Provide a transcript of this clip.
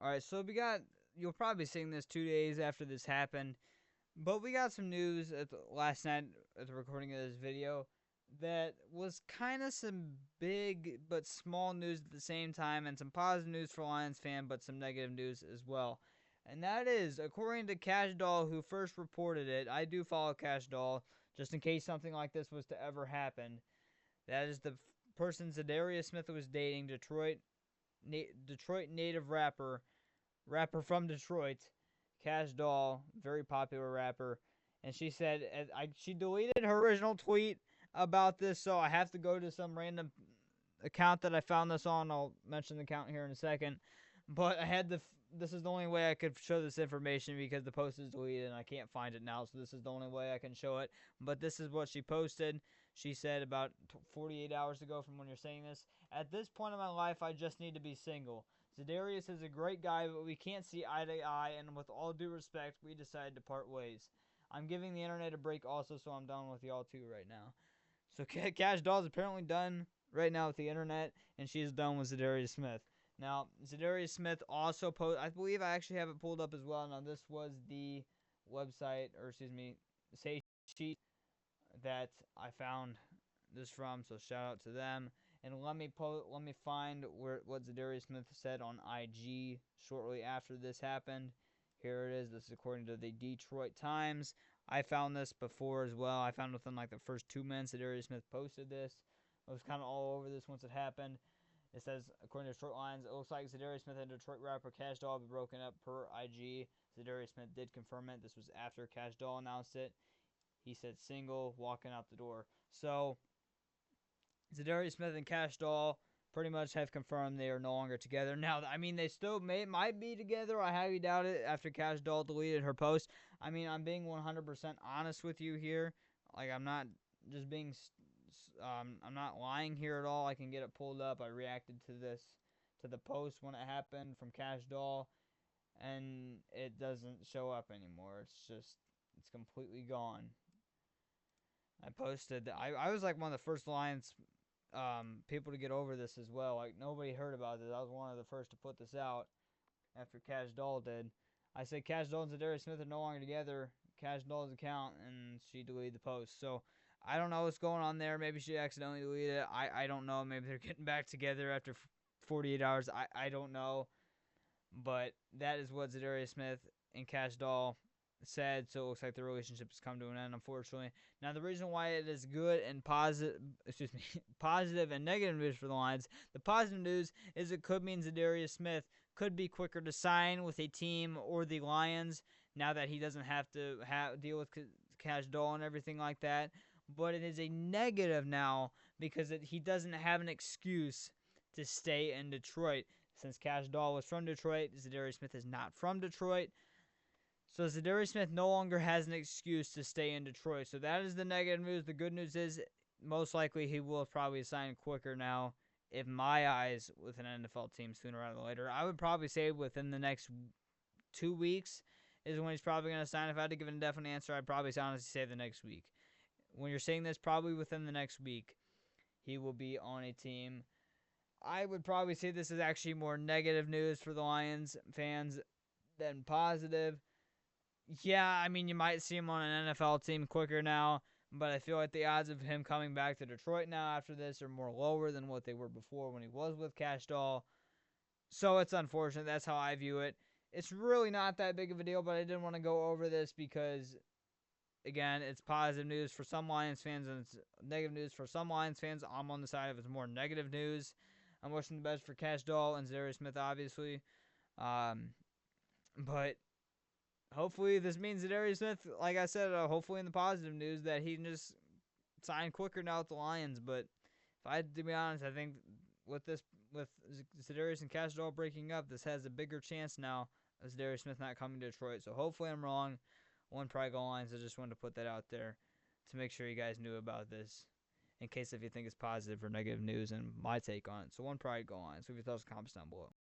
All right, so you'll probably be seeing this 2 days after this happened, but we got some news last night at the recording of this video that was kind of some big but small news at the same time, and some positive news for Lions fan, but some negative news as well. And that is, according to Cash Doll, who first reported it. I do follow Cash Doll, just in case something like this was to ever happen. That is the person Za'Darius Smith was dating, Detroit native rapper from Detroit, Cash Doll, very popular rapper. And she said she deleted her original tweet about this, so I have to go to some random account that I found this on. I'll mention the account here in a second. But this is the only way I could show this information because the post is deleted and I can't find it now. So this is the only way I can show it. But this is what she posted. She said about 48 hours ago from when you're saying this. At this point in my life, I just need to be single. Za'Darius is a great guy, but we can't see eye to eye, and with all due respect, we decided to part ways. I'm giving the internet a break also, so I'm done with y'all too right now. So Cash Doll is apparently done right now with the internet, and she's done with Za'Darius Smith. Now, Za'Darius Smith also I believe I actually have it pulled up as well. Now, this was the website, or excuse me, say sheet that I found this from, so shout out to them. And let me find what Za'Darius Smith said on IG shortly after this happened. Here it is. This is according to the Detroit Times. I found this before as well. I found within like the first 2 minutes Za'Darius Smith posted this. I was kind of all over this once it happened. It says, according to Detroit Lines, it looks like Za'Darius Smith and Detroit rapper Cash Doll will be broken up per IG. Za'Darius Smith did confirm it. This was after Cash Doll announced it. He said single, walking out the door. So Za'Darius Smith and Cash Doll pretty much have confirmed they are no longer together. Now, I mean, they still might be together. I highly doubt it after Cash Doll deleted her post. I mean, I'm being 100% honest with you here. Like, I'm not just being, I'm not lying here at all. I can get it pulled up. I reacted to the post when it happened from Cash Doll, and it doesn't show up anymore. It's completely gone. I posted. I was like one of the first Lions people to get over this as well. Like nobody heard about this. I was one of the first to put this out after Cash Doll did. I said Cash Doll and Za'Darius Smith are no longer together. Cash Doll's account, and she deleted the post. So I don't know what's going on there. Maybe she accidentally deleted it. I don't know. Maybe they're getting back together after 48 hours. I don't know. But that is what Za'Darius Smith and Cash Doll said, so it looks like the relationship has come to an end, unfortunately. Now, the reason why it is good and positive and negative news for the Lions, the positive news is it could mean Za'Darius Smith could be quicker to sign with a team or the Lions now that he doesn't have to deal with Cash Doll and everything like that. But it is a negative now because he doesn't have an excuse to stay in Detroit. Since Cash Doll was from Detroit, Za'Darius Smith is not from Detroit. So Za'Darius Smith no longer has an excuse to stay in Detroit. So that is the negative news. The good news is most likely he will probably sign quicker now, in my eyes, with an NFL team sooner rather than later. I would probably say within the next 2 weeks is when he's probably going to sign. If I had to give an indefinite answer, I'd probably honestly say the next week. When you're saying this, probably within the next week, he will be on a team. I would probably say this is actually more negative news for the Lions fans than positive. Yeah, I mean, you might see him on an NFL team quicker now, but I feel like the odds of him coming back to Detroit now after this are more lower than what they were before when he was with Cash Doll. So it's unfortunate. That's how I view it. It's really not that big of a deal, but I didn't want to go over this because, again, it's positive news for some Lions fans and it's negative news for some Lions fans. I'm on the side of it's more negative news. I'm wishing the best for Cash Doll and Za'Darius Smith, obviously. But hopefully this means that Za'Darius Smith, like I said, hopefully in the positive news that he can just sign quicker now with the Lions. But if I had to be honest, I think with Za'Darius and Cash Doll breaking up, this has a bigger chance now of Za'Darius Smith not coming to Detroit. So hopefully I'm wrong. One Pride Go Lions. I just wanted to put that out there to make sure you guys knew about this in case if you think it's positive or negative news and my take on it. So One Pride Go Lions. Leave your thoughts and comments down below.